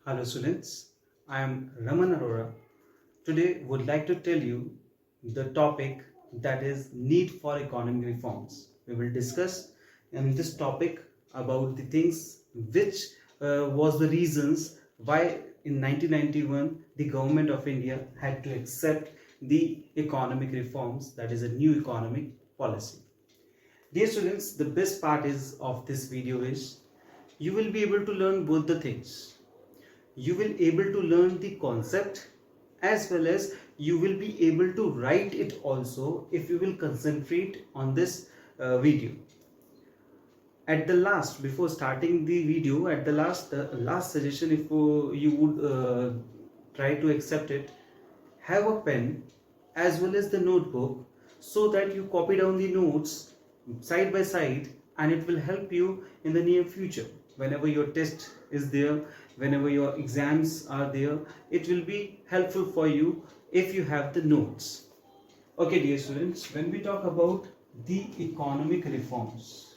Hello students, I am Raman Arora. Today would like to tell you the topic that is need for economic reforms. We will discuss in this topic about the things which was the reasons why in 1991 the government of India had to accept the economic reforms, that is a new economic policy. Dear students, the best part is of this video is you will be able to learn both the things. You will able to learn the concept as well as you will be able to write it also if you will concentrate on this video. At the last, before starting the video, at the last suggestion, if you would try to accept it, have a pen as well as the notebook so that you copy down the notes side by side, and it will help you in the near future whenever your test is there, whenever your exams are there. It will be helpful for you if you have the notes. Okay dear students, when we talk about the economic reforms,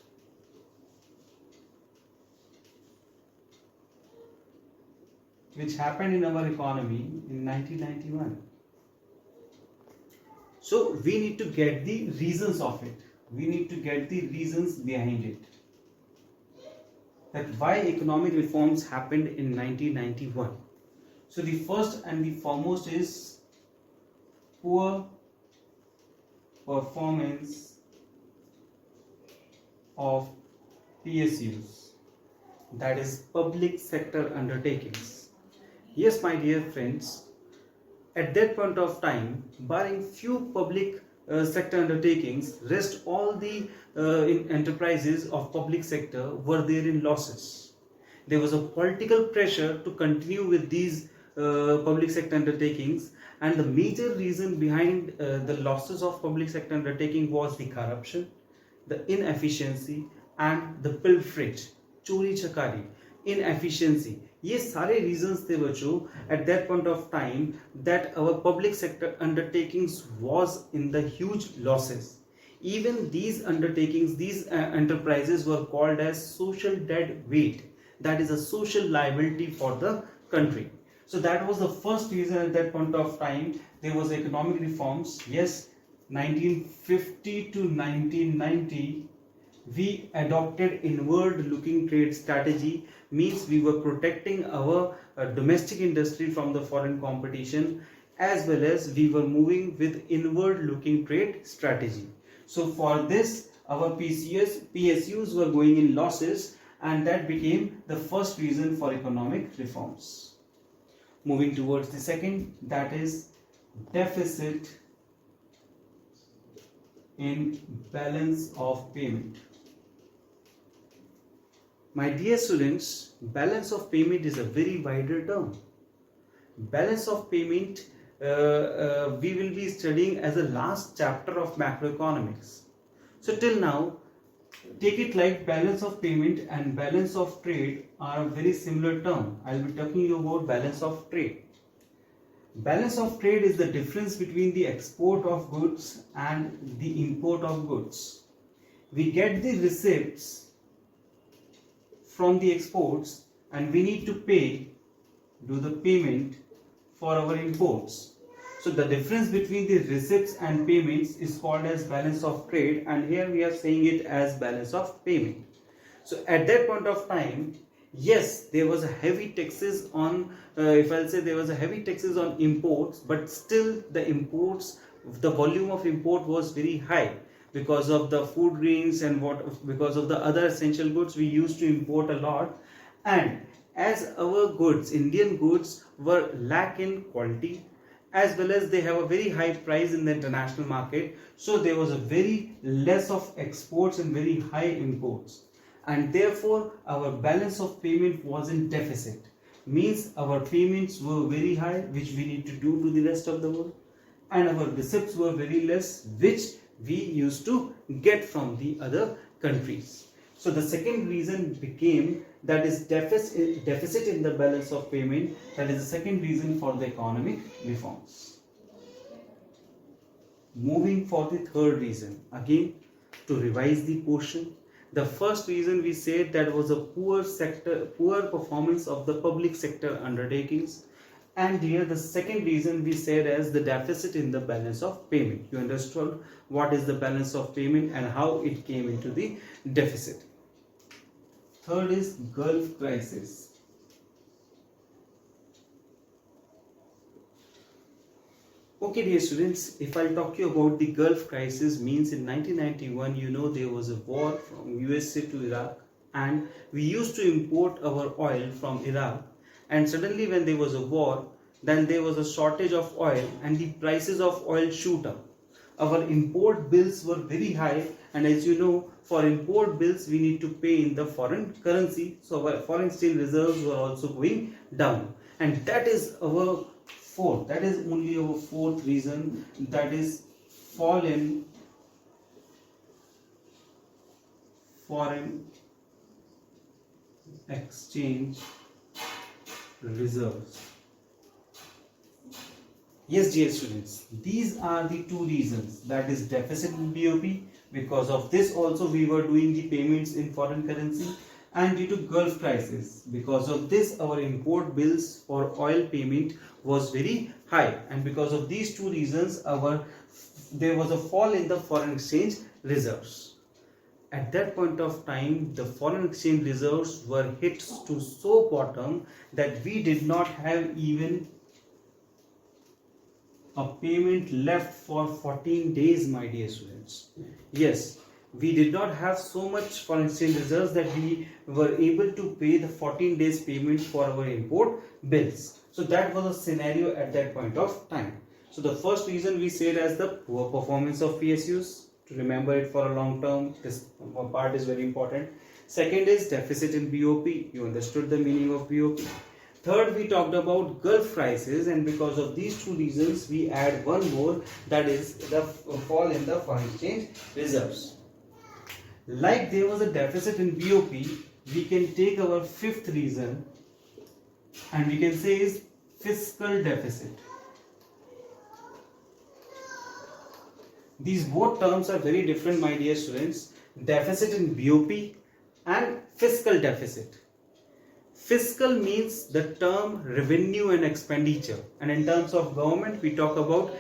which happened in our economy in 1991, so we need to get the reasons of it. We need to get the reasons behind it, that why economic reforms happened in 1991. So the first and the foremost is poor performance of PSUs, that is public sector undertakings. Yes, my dear friends, at that point of time, barring few public sector undertakings, rest all the enterprises of public sector were there in losses. There was a political pressure to continue with these public sector undertakings, and the major reason behind the losses of public sector undertaking was the corruption, the inefficiency and the pilferage, चोरी चकारी, inefficiency. ये सारे reasons थे बच्चों at that point of time that our public sector undertakings was in the huge losses. Even these undertakings, these enterprises were called as social dead weight, that is a social liability for the country. So that was the first reason at that point of time there was economic reforms. Yes, 1950 to 1990 we adopted inward looking trade strategy, means we were protecting our domestic industry from the foreign competition, as well as we were moving with inward looking trade strategy. So for this our PSUs were going in losses, and that became the first reason for economic reforms. Moving towards the second, that is deficit in balance of payment. My dear students, balance of payment is a very wider term. Balance of payment we will be studying as a last chapter of macroeconomics. So till now, take it like balance of payment and balance of trade are a very similar term. I will be talking you about balance of trade. Balance of trade is the difference between the export of goods and the import of goods. We get the receipts from the exports and we need to do the payment for our imports. So the difference between the receipts and payments is called as balance of trade, and here we are saying it as balance of payment. So at that point of time, yes, there was a heavy taxes on if I'll say there was a heavy taxes on imports, but still the imports, the volume of import was very high because of the food grains and because of the other essential goods we used to import a lot. And as our goods, Indian goods, were lack in quality, as well as they have a very high price in the international market, so there was a very less of exports and very high imports, and therefore our balance of payment was in deficit, means our payments were very high which we need to do to the rest of the world, and our receipts were very less which we used to get from the other countries. So the second reason became, that is deficit in the balance of payment. That is the second reason for the economic reforms. Moving for the third reason, again to revise the portion, The first reason we said that was a poor performance of the public sector undertakings. And here the second reason we said as the deficit in the balance of payment. You understood what is the balance of payment and how it came into the deficit. Third is Gulf crisis. Okay, dear students, if I'll talk to you about the Gulf crisis, means in 1991, you know, there was a war from USA to Iraq, and we used to import our oil from Iraq, and suddenly when there was a war, then there was a shortage of oil and the prices of oil shoot up. Our import bills were very high, and as you know, for import bills we need to pay in the foreign currency, so our foreign exchange reserves were also going down, and that is our that is only our fourth reason, that is fall in foreign exchange reserves. Yes, dear students, these are the two reasons, that is deficit in BOP. Because of this also we were doing the payments in foreign currency, and due to Gulf crisis, because of this our import bills for oil payment was very high, and because of these two reasons there was a fall in the foreign exchange reserves. At that point of time, the foreign exchange reserves were hit to so bottom that we did not have even a payment left for 14 days, my dear students. Yes, we did not have so much foreign exchange reserves that we were able to pay the 14 days payment for our import bills. So that was a scenario at that point of time. So the first reason we said as the poor performance of PSUs. To remember it for a long term, this part is very important. Second is deficit in BOP. You understood the meaning of BOP. Third, we talked about Gulf crisis, and because of these two reasons we add one more, that is the fall in the foreign exchange reserves. Like there was a deficit in BOP, we can take our fifth reason and we can say is fiscal deficit. These both terms are very different, my dear students. Deficit in BOP and fiscal deficit. Fiscal means the term revenue and expenditure, and in terms of government we talk about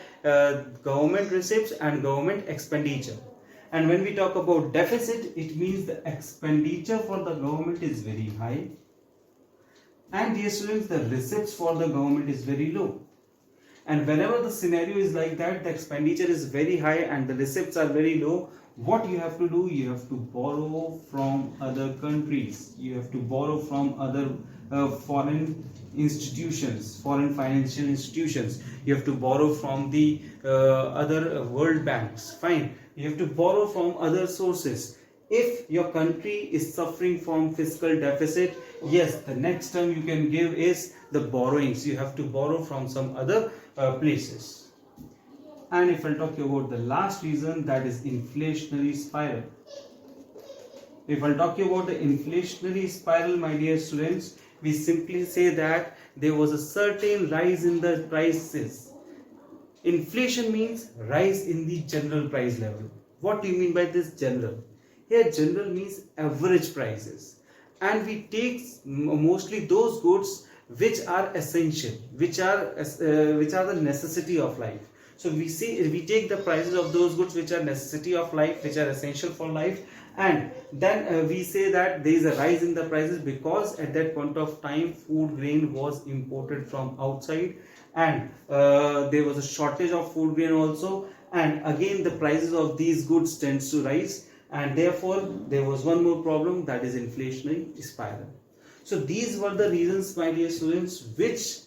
government receipts and government expenditure. And when we talk about deficit, it means the expenditure for the government is very high, and dear students, the receipts for the government is very low. And whenever the scenario is like that, the expenditure is very high and the receipts are very low, what you have to do, you have to borrow from other countries, you have to borrow from other foreign institutions, foreign financial institutions, you have to borrow from the other world banks, fine, you have to borrow from other sources. If your country is suffering from fiscal deficit, yes, the next term you can give is the borrowings. You have to borrow from some other places. And if I'll talk about the last reason, that is inflationary spiral. If I'll talk about the inflationary spiral, my dear students, we simply say that there was a certain rise in the prices. Inflation means rise in the general price level. What do you mean by this general? Here general means average prices, and we take mostly those goods which are essential, which are the necessity of life. So we take the prices of those goods which are necessity of life, which are essential for life, and then we say that there is a rise in the prices because at that point of time food grain was imported from outside, and there was a shortage of food grain also, and again the prices of these goods tends to rise, and therefore there was one more problem, that is inflationary spiral. So these were the reasons, my dear students, which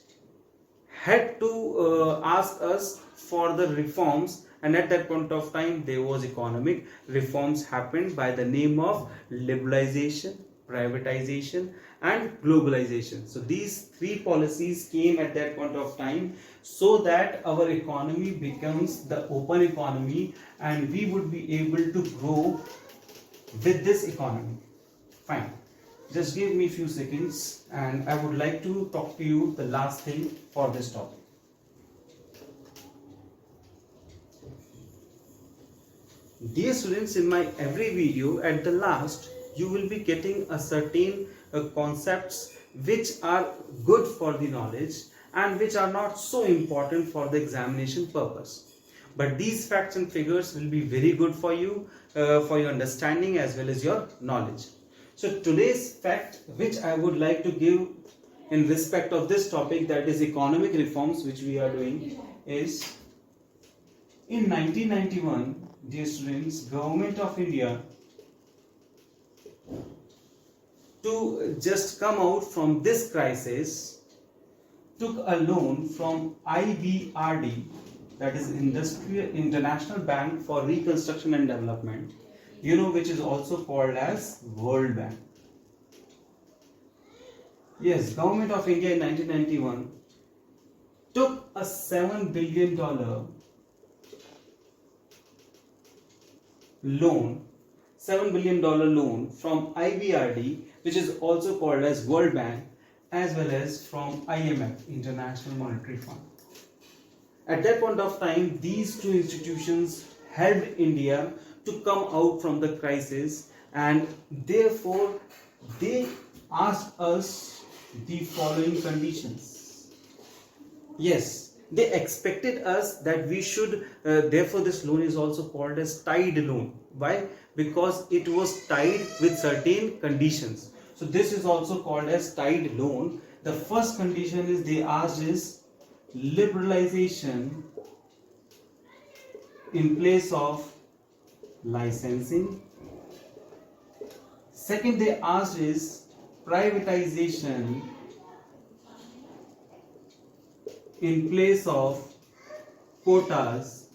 had to ask us for the reforms, and at that point of time there was economic reforms happened by the name of liberalization, privatization and globalization. So these three policies came at that point of time so that our economy becomes the open economy and we would be able to grow with this economy. Fine. Just give me a few seconds and I would like to talk to you the last thing for this topic. Dear students, in my every video at the last, you will be getting a certain concepts which are good for the knowledge and which are not so important for the examination purpose. But these facts and figures will be very good for your understanding as well as your knowledge. So today's fact which I would like to give in respect of this topic, that is economic reforms, which we are doing, is in 1991, dear students, Government of India, to just come out from this crisis, took a loan from IBRD, that is International Bank for Reconstruction and Development, which is also called as World Bank. Yes, Government of India in 1991 took a $7 billion loan, $7 billion loan from IBRD, which is also called as World Bank, as well as from IMF, International Monetary Fund. At that point of time, these two institutions helped India to come out from the crisis, and therefore they asked us the following conditions. Yes, they expected us that we should, therefore this loan is also called as tied loan. Why? Because it was tied with certain conditions. So this is also called as tied loan. The first condition is they asked is liberalization in place of licensing. Second, they asked is privatization in place of quotas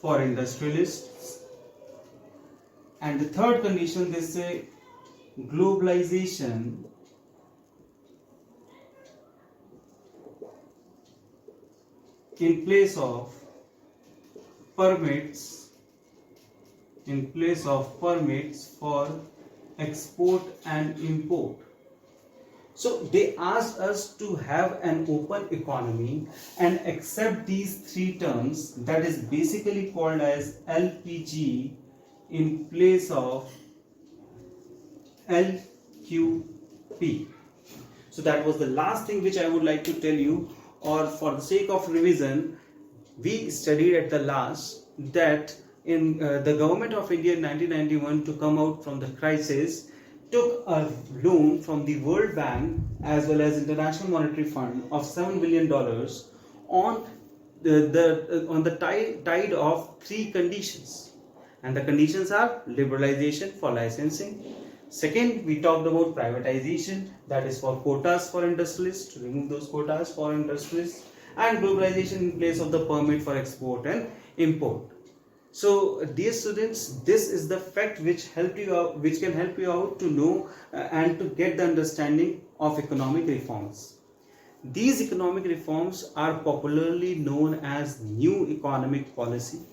for industrialists. And the third condition, they say globalization in place of permits for export and import. So they asked us to have an open economy and accept these three terms, that is basically called as LPG in place of LQP. So that was the last thing which I would like to tell you, or for the sake of revision, we studied at the last that in the Government of India in 1991, to come out from the crisis, took a loan from the World Bank as well as International Monetary Fund of $7 billion on the tide of three conditions. And the conditions are liberalization for licensing. Second, we talked about privatization, that is for quotas for industrialists, to remove those quotas for industrialists, and globalization in place of the permit for export and import. So dear students, this is the fact which can help you out to know and to get the understanding of economic reforms. These economic reforms are popularly known as new economic policy.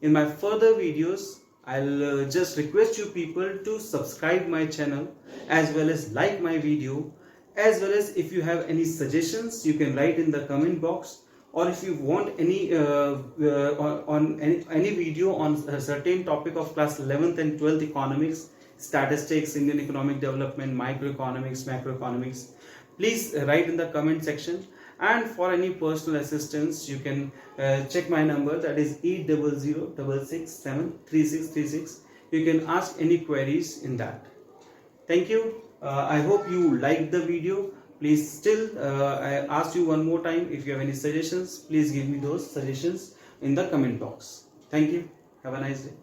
In my further videos, I'll just request you people to subscribe my channel as well as like my video, as well as if you have any suggestions, you can write in the comment box, or if you want any video on a certain topic of class 11th and 12th economics, statistics, Indian economic development, microeconomics, macroeconomics, please write in the comment section. And for any personal assistance, you can check my number, that is 800-667-3636. You can ask any queries in that. Thank you. I hope you liked the video. Please I ask you one more time, if you have any suggestions, please give me those suggestions in the comment box. Thank you. Have a nice day.